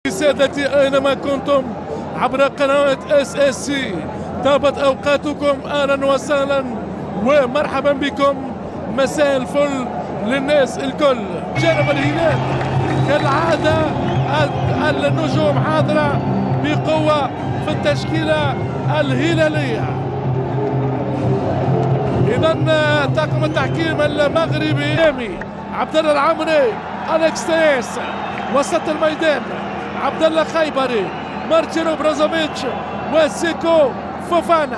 سادتي أينما كنتم عبر قنوات SSC، طابت أوقاتكم أهلا وسهلا ومرحبا بكم. مساء الفل للناس الكل. جانب الهلال كالعادة النجوم حاضرة بقوة في التشكيلة الهلالية. إذا طاقم التحكيم المغربي عبد الله العمري، أليكس تيس وسط الميدان، عبد الله خيبري، مارتينو بروزوفيتش وسيكو فوفانا.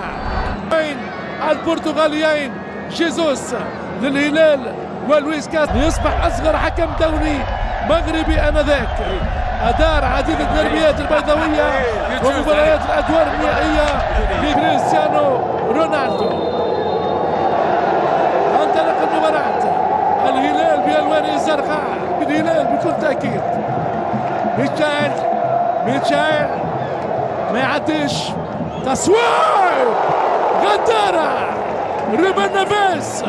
البرتغاليين جيزوس للهلال ولويس كاس يصبح اصغر حكم دولي مغربي انذاك. ادار عديد الدربيات البيضاويه ومباريات الادوار النهائيه لكريستيانو رونالدو. انطلق المباراه، الهلال بالوانه الزرقاء، الهلال بكل تاكيد. ميتشايل ما يعديش، تصويب غدارة روبن نيفيز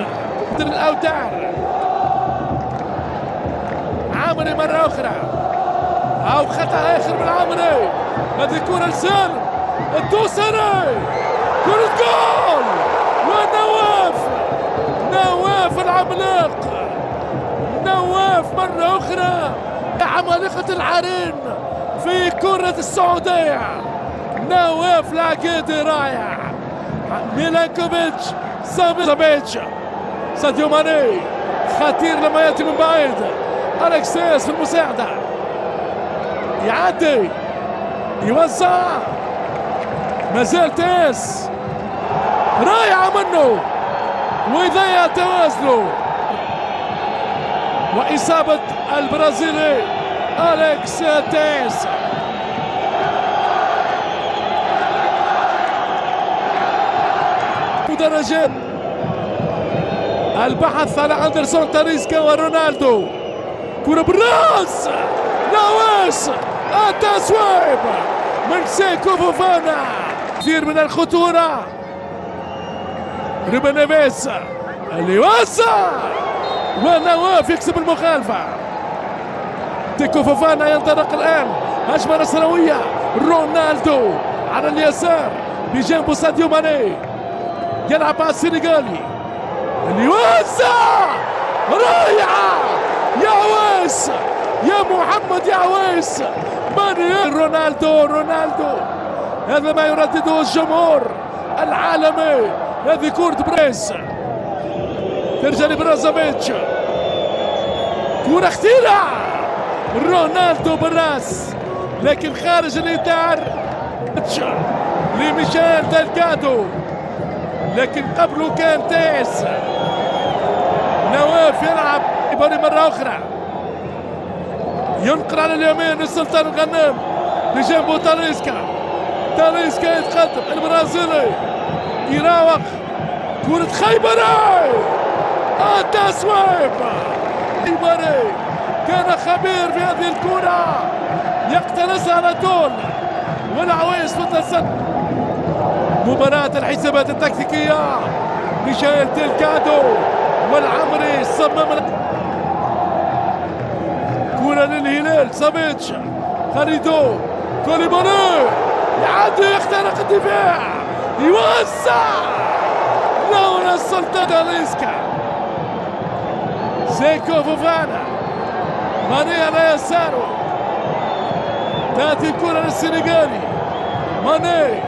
الاوتار. عامري مرة أخرى أو خطأ آخر من عامري. هذه كرة لسالم الدوسري، كرة جول نواف العملاق، نواف مرة أخرى عمالقة العرين في كرة السعودية. نواف لاقيدي رائع، ميلانكوفيتش، سافيتش، ساديو ماني خطير لما ياتي من بعيد. أليكس تيس في المساعدة، يعدي يوزع، مازال تيس رائعة منه ويضيع توازنه. وإصابة البرازيلي أليكس تيس. مدرجات البحث على أندرسون تاليسكا ورونالدو. كرة بالراس، نواس التسويب من سيكو فوفانا. كثير من الخطورة. روبن نيفيز اللي يوسع ونواف يكسب المخالفة. سيكو فوفانا ينطلق الآن، هجمة نصراوية. رونالدو على اليسار بجانبه ساديو ماني، يلعب مع السنغالي اللي يوسع، رائعة يا عويس يا محمد يا عويس. ماني رونالدو هذا ما يردده الجمهور العالمي. هذه كرة بريس ترجع لبرازوفيتش، كرة خطيرة. رونالدو بالراس لكن خارج الإطار لميشيل ديلغادو، لكن قبله كان تيس. نواف يلعب يبني مرة أخرى، ينقل على اليمين للسلطان الغنام بجنبه تاليسكا يتقدم. البرازيلي يراوغ، كرة خيبري التسويب. خيبري كان خبير في هذه الكرة، يقتنصها على طول والعويس متصدر. مباراة الحسابات التكتيكية، ميشيل ديلغادو والعمري صمم. كرة للهلال، سافيتش، خالدو كوليبالي يعدي، يخترق الدفاع، يوسع لون السلطان تاليسكا. سيكو فوفانا، ماني على يساره، تأتي الكرة للسنغالي، ماني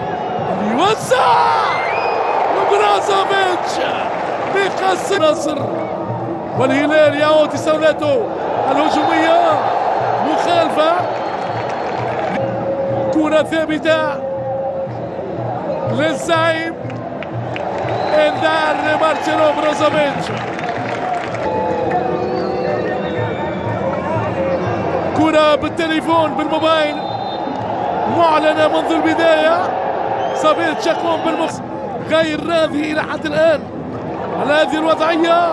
يوسع وبرازوفيتش بيقص نصر. والهلال يعود تساؤلاته الهجومية، مخالفة. كرة ثابتة للزعيم، انذار لمارتينو بروزوفيتش. كرة بالتليفون بالموبايل معلنة منذ البداية. سافيتش يقوم غير راضي إلى حد الآن على هذه الوضعية.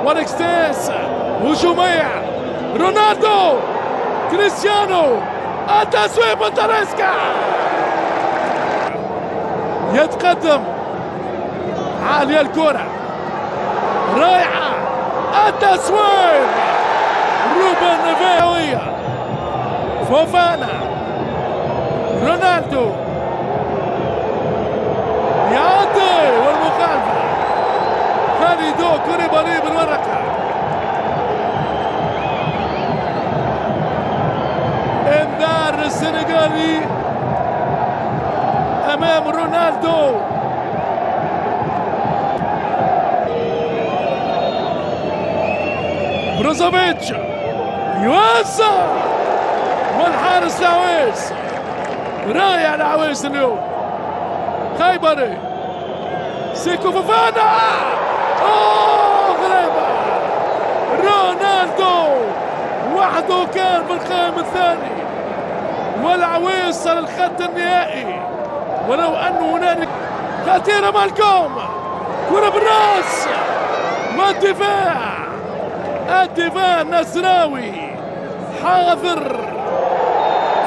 وأليكس تيس هجومية، رونالدو، كريستيانو، التسويب من تاليسكا، يتقدم عالية الكرة، رائعة التسويب. روبن نيفيز، فوفانا رونالدو يعطي والمخالفة خالدو كوليبالي بالورقة. انذار السنغالي امام رونالدو. بروزوفيتش يوسع والحارس العويس. رائع العويس اليوم. خيبري سيكو فوفانا غريبة. رونالدو وحده كان بالقائم الثاني والعويس على الخط النهائي. ولو أنه هنالك خطيرة مالكوم كرة بالراس والدفاع النصراوي حاضر.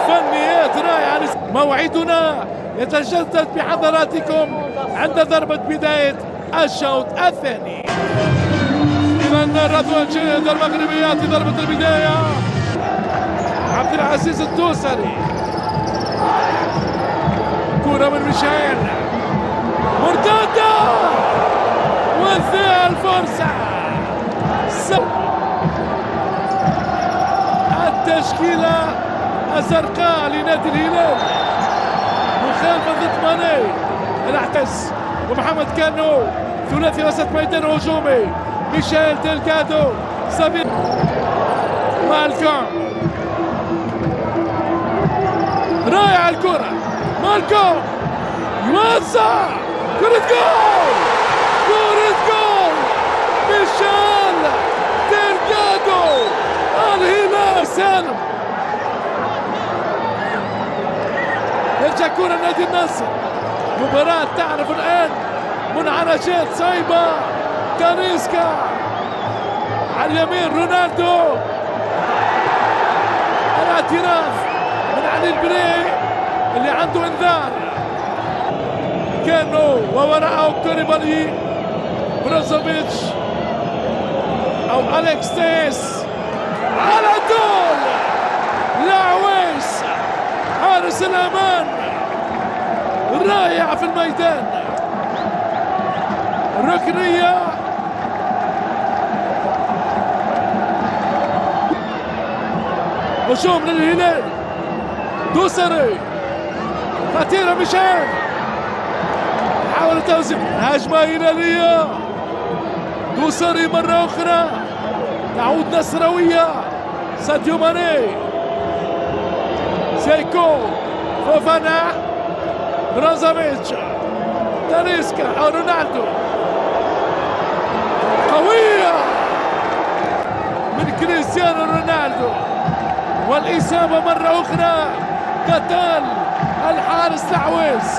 فنيات رائعة. موعدنا يتجدد بحضراتكم عند ضربة بداية الشوط الثاني. إذا رضوان شهد المغربيات في ضربة البداية. عبد العزيز الدوسري كرة من ميشيل مرتدة وانتهى الفرصة. التشكيلة الزرقاء لنادي الهلال مخالفة ضد ماني الاحتس ومحمد كانو ثلاثي وسط ميدان هجومي. ميشيل ديلغادو سمير مالكوم. رائع الكرة مالكوم يوسع كرة جول ميشيل ديلغادو. الهلال سالم يرجع كرة نادي النصر. مباراة تعرف الآن منعرجات صعبة. تاليسكا على اليمين رونالدو. الاعتراف من علي البري اللي عنده انذار. كانو ووراءه كوليبالي بروزوفيتش او اليكس تيس على طول. العويس حارس الامان رائع في الميدان. ركنية هجوم للهلال. دوسري خطيرة ميشيل حاول توزيع هجمة هلالية. دوسري مرة أخرى تعود نصراوية. ساديو ماني سيكو فوفانا بروزوفيتش تاليسكا أو رونالدو. قوية من كريستيانو رونالدو والإصابة مرة أخرى. قتال الحارس العويس.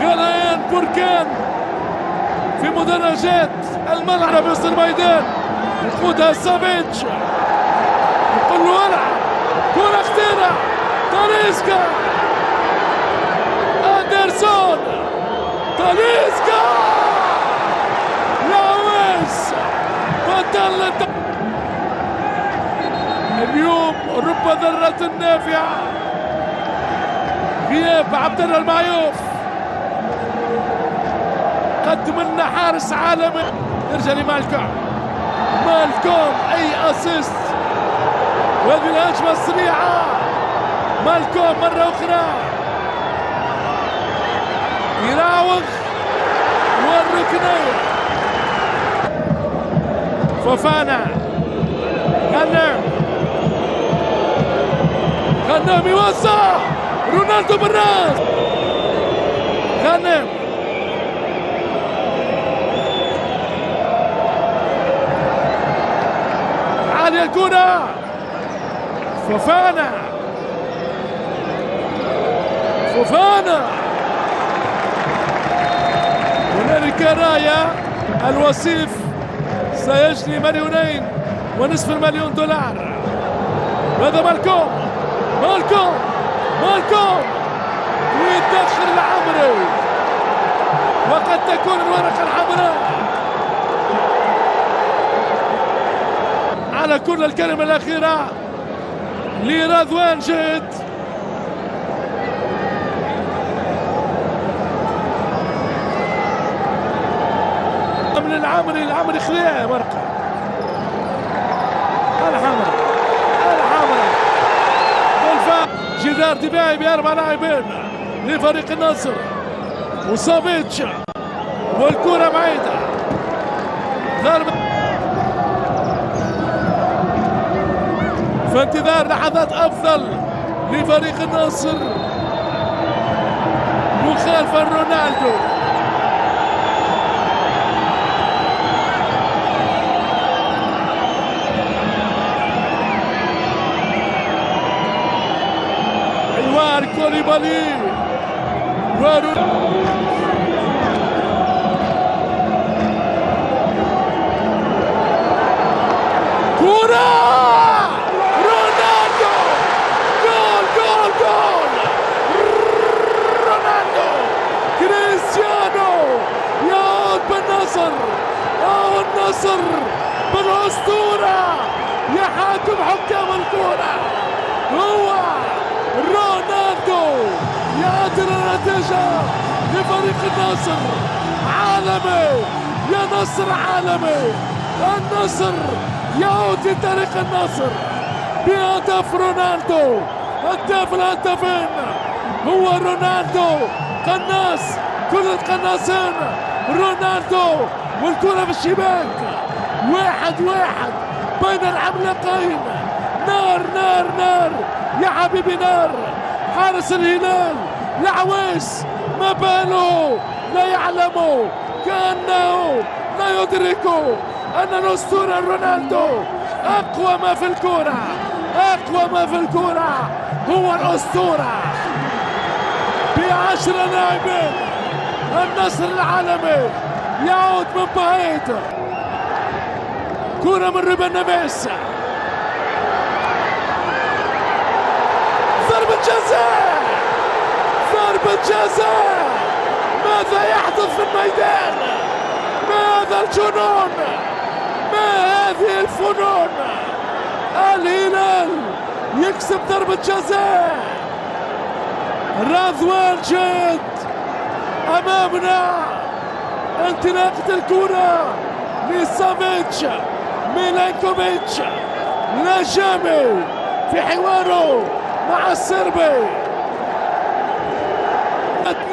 غليان بركان في مدرجات الملعب وسط الميدان. ياخذها سافيتش يقول له العب. كرة خطيرة تاليسكا أندرسون تاليسكا العويس بطل. اليوم رب ذرة نافعة غياب عبد الله المعيوف. قدم لنا حارس عالمي. يرجع لمالكوم. اي اسيست. وهذه الهجمة السريعة. مالكوم مرة أخرى يراوغ والركنية. فوفانا غنم يوسع. رونالدو بالراس. غنم عالية الكرة. فوفانا هنالك راية. الوصيف سيجني مليونين ونصف المليون دولار. وهذا مالكوم ويدخل العمري وقد تكون الورقة الحمراء على كل الكلمة الأخيرة لرضوان جيد. من العمري خليها مرقة الحمراء جدار دفاعي بأربع لاعبين لفريق النصر وسافيتش والكرة بعيدة. ضربة في انتظار لحظات أفضل لفريق النصر مخالفة رونالدو. حوار كوليبالي كرة رونالدو جول رونالدو كريستيانو يعود بالنصر أو النصر بالأسطورة يحاكم حكام الكرة. هو رونالدو يعدل النتيجة لفريق النصر. عالمي يا نصر عالمي. النصر يعود لطريق النصر بهدف رونالدو. هداف الهدافين هو رونالدو. قناص كل القناصين رونالدو والكرة في الشباك. 1-1 بين العملاقين. نار يا حبيبي نار. حارس الهلال العويس ما باله لا يعلم كأنه لا يدرك أن الأسطورة رونالدو أقوى ما في الكرة هو الأسطورة. ب10 لاعبين النصر العالمي يعود من بعيد. كرة من ريبان نيفيز. ضربة جزاء. ماذا يحدث في الميدان؟ ما هذا الجنون؟ ما هذه الفنون؟ الهلال يكسب ضربة جزاء. رضوان جيد أمامنا. انطلاقة الكرة لسافيتش ميلانكوفيتش نجامي في حواره مع السربي.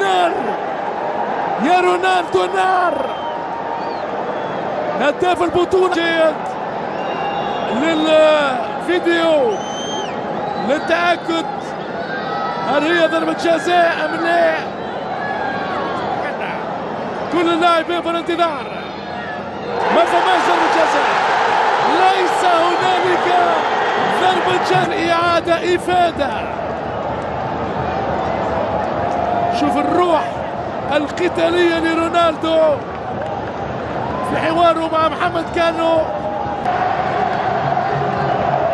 نار يا رونالدو نار. هداف البطولة جيد للفيديو للتأكد هل هي ضربة جزاء أم لا. كل اللاعبين في الانتظار. ما فماش ضربة جزاء. ليس هنالك ضربة جزاء. إعادة إفادة. شوف الروح القتالية لرونالدو في حواره مع محمد كانو.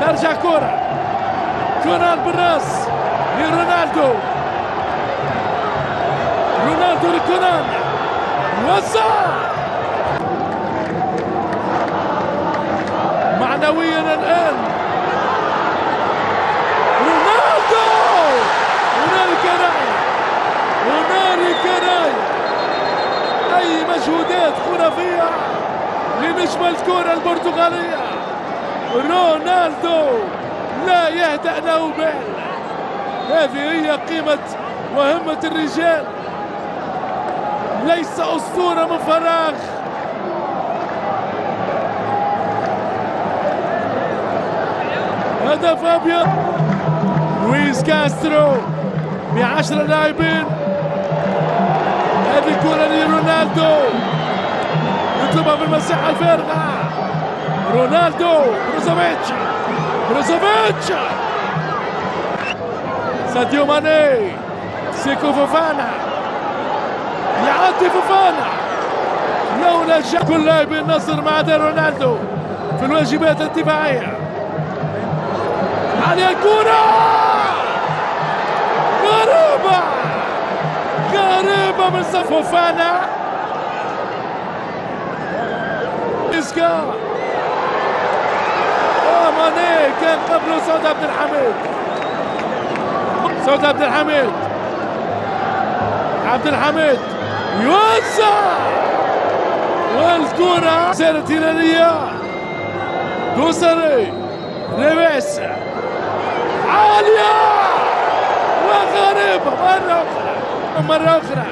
ترجع كرة كونان بالراس لرونالدو. رونالدو لكونان وزع معنويا الآن. رونالدو هنالك رأي أي مجهودات خرافية لنجم الكرة البرتغالية. رونالدو لا يهدأ له بال. هذه هي قيمة وهمة الرجال. ليس أسطورة من فراغ. هدف أبيض. لويس كاسترو ب10 لاعبين. هذه كرة لرونالدو يطلبها في المساحة الفارغة. رونالدو بروزوفيتش ساديو ماني سيكو فوفانا يعدي فوفانا لولا كل لاعبي النصر ما عدا رونالدو في الواجبات الدفاعية. على الكرة غريبة من فوفانا. إسكا وماني كان قبله سعود عبد الحميد. سعود عبد الحميد، عبد الحميد يوزع، والكرة سيرت هلالية. دوسري ريبيس عالية وغريبة مرة أخرى.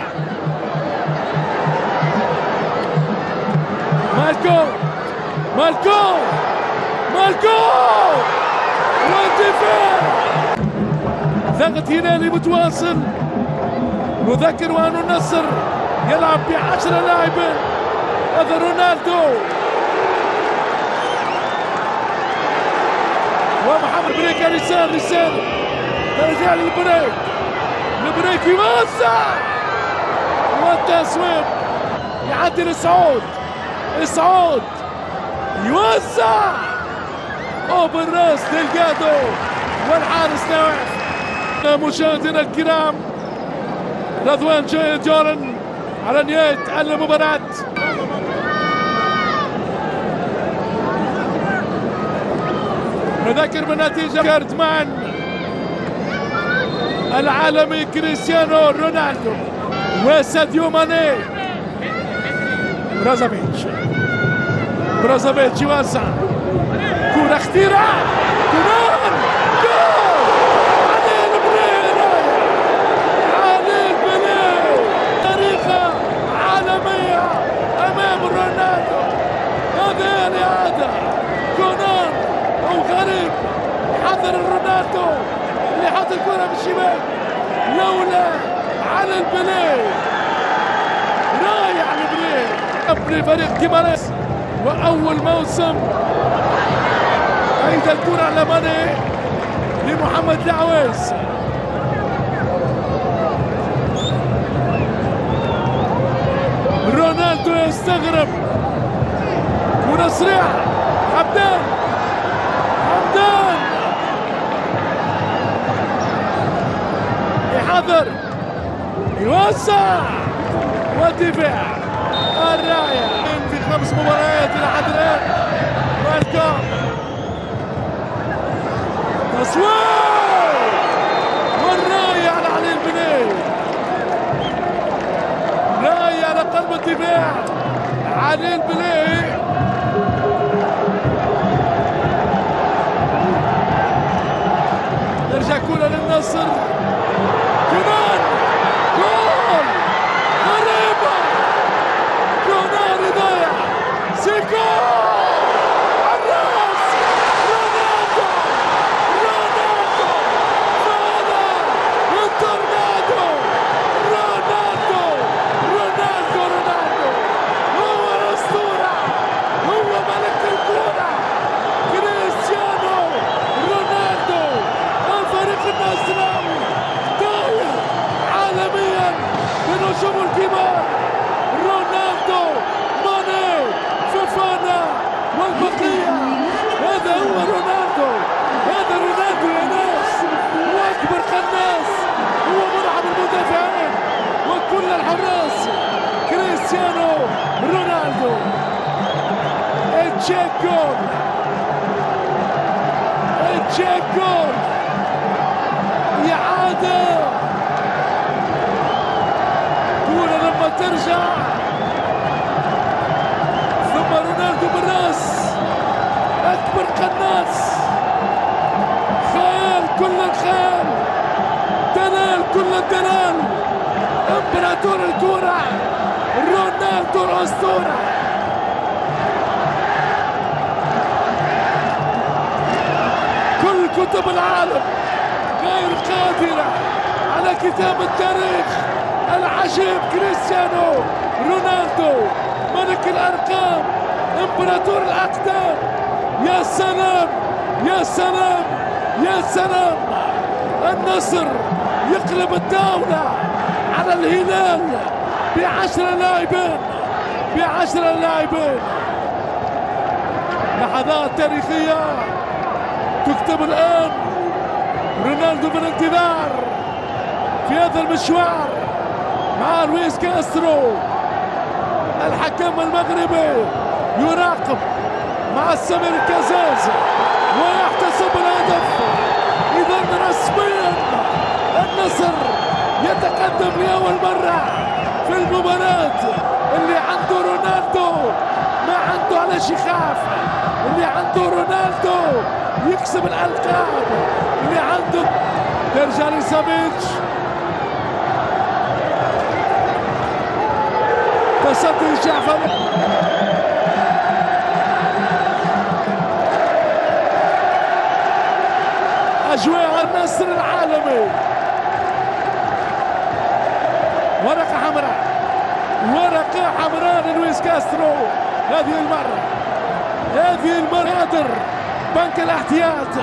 مالكو والدفاع. ضغط هلالي متواصل. نذكر وأن النصر يلعب ب10 لاعبين. هذا رونالدو ومحمد بريك اليسار. ترجع للبريك يوزع والتسويق. يعدي لسعود يوزع بالراس ديلجادو والحارس نواف. مشاهدينا الكرام، رضوان جورن على نهاية المباراة. نذكر بالنتيجة. كارتمان العالمي كريستيانو رونالدو وساديو ماني. برازافيتش يوزع كرة خطيرة. كمان جول علي البلي. تاريخة عالمية أمام رونالدو. هذه الإعادة. كونان أو غريب حضر رونالدو اللي حط الكرة بالشباك لولا على البلي. رايح البلي فريق كيماريس. وأول موسم أيضا الكرة على ماني لمحمد العويس. رونالدو يستغرب. كرة سريعة. حمدان يحضر يوسع والدفاع. الراية في 5 مباريات إلى حد الآن. مالكم تصوير والراية على علي البني. راية على قلب الدفاع علي البني. ترجع كرة للنصر. كمان جول غريبة. كونان يضيع. سيكو الراس. رونالدو فانا التورنادو. رونالدو هو الأسطورة. هو ملك الكرة. كريستيانو رونالدو. الفريق النصراوي طاير عالميا بنجوم الكبار. رونالدو ماني فوفانا والبقية. هذا هو رونالدو. هذا رونالدو يا ناس. هو أكبر قناص. هو مرعب المدافعين وكل الحراس. كريستيانو رونالدو. تشيك جول. إعادة. كورة لما ترجع ثم رونالدو بالراس. أكبر قناص. خيال كل الخيال. دلال كل الدلال. امبراطور الكورة رونالدو الأسطورة. كل كتب العالم غير قادرة على كتاب التاريخ العجيب. كريستيانو رونالدو ملك الأرقام. امبراطور الأقدام. يا سلام. النصر يقلب الدولة على الهلال ب10 لاعبين. لحظات تاريخية تكتب الآن. رونالدو بالانتظار في هذا المشوار مع لويس كاسترو. الحكم المغربي يراقب مع السمير الكازاز. ويحتسب الهدف. إذا رسميا النصر يتقدم لأول مرة في المباراة. اللي عنده رونالدو ما عنده على شي خاف، اللي عنده رونالدو يكسب الألقاب، اللي عنده ترجع لسافيتش. تصدي جعفر أجواء النصر العالمي. ورقة حمراء، ورقة حمراء للويس كاسترو. هذه المرة يقدر بنك الاحتياط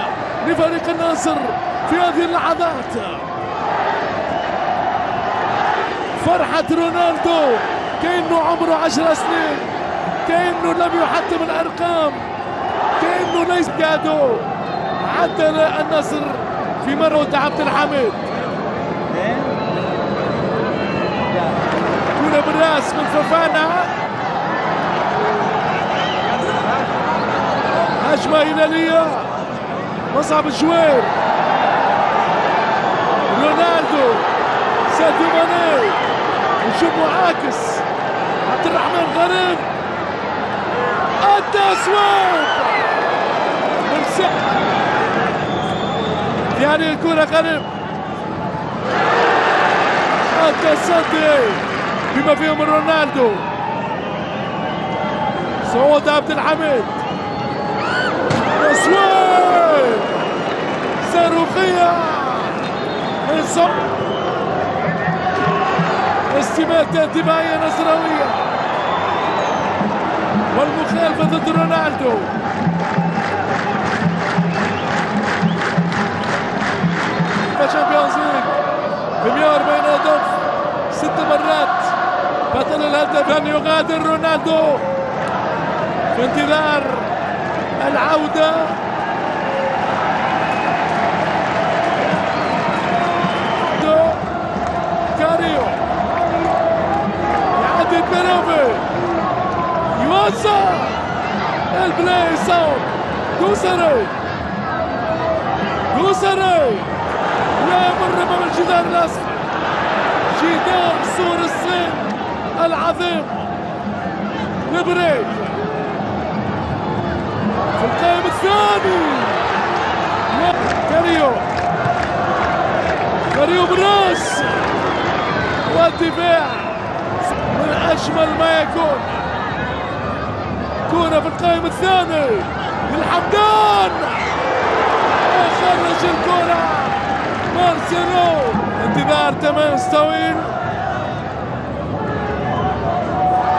لفريق النصر في هذه اللحظات. فرحة رونالدو كأنه عمره 10 سنين، كأنه لم يحطم الأرقام، كأنه ليس قادو. عدل النصر في مرة عبد الحميد، كرة بالراس من فوفانا، هجمة هلالية. مصعب الجوير، رونالدو، ساديو ماني، نشوف معاكس عبد الرحمن غريب، التسويق من يعني الكرة غريب، التصدي بما فيهم رونالدو. صعود عبد الحميد، تسويق صاروخية من استماتة دفاعية نصراوية، والمخالفة ضد رونالدو. فشامبيونز ليج ب 140 هدف 6 مرات. بطل الهدف أن يغادر رونالدو في انتظار العودة. كاريو يعدي بيروفي، يوزع البلاي صوب دوسري لا يمر امام الجدار الاصفر، جدار سور الصين العظيم. لبريك في القائم الثاني، كاريو براس، والدفاع من اجمل ما يكون. كرة في القائم الثاني للحمدان، خرج الكرة مارسيلو. انتظار تماس طويل،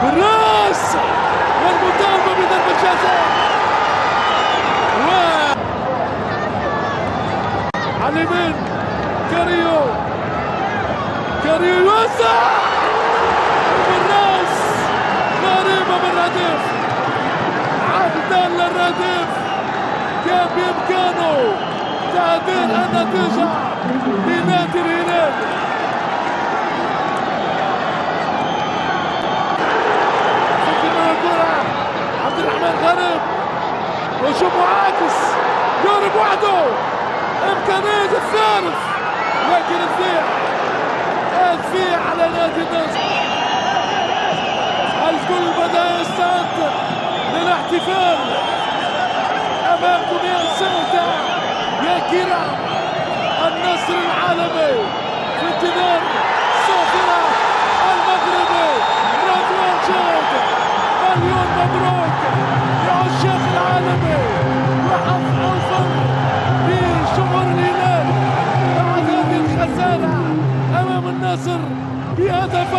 بالراس والمطالبة بضربة جزاء. على اليمين كاريو يوزع بالراس، غريبة من الرديف، عبدال للرديف. كان بإمكانه تعديل النتيجة لنادي الهلال. عبد الرحمن غريب، وشوف معاكس يضرب وحده، إمكانية الثالث، لكن الذيع على نادي النصر. الكل بدأ يستعد للاحتفال أمام جميع السادة. يا كرام، النصر العالمي في انتظار صافرة المغربي رضوان جاد. مليون مبروك لعشاق العالمي، وحظ أوفر لجمهور الهلال بعد هذه الخسارة أمام النصر بهدف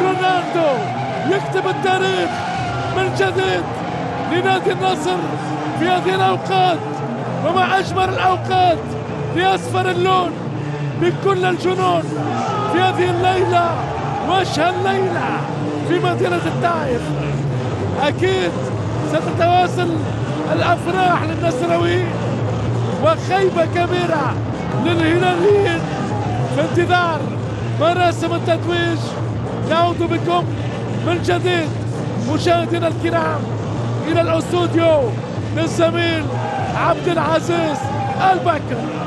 رونالدو. يكتب التاريخ من جديد لنادي النصر في هذه الأوقات، ومع أجمل الأوقات في أصفر اللون بكل الجنون في هذه الليلة وأشهى الليلة في مدينة الطائف. أكيد ستتواصل الأفراح للنصراويين وخيبة كبيرة للهلاليين في انتظار مراسم التتويج. نعود بكم من جديد مشاهدينا الكرام إلى الاستوديو للزميل عبد العزيز البكر.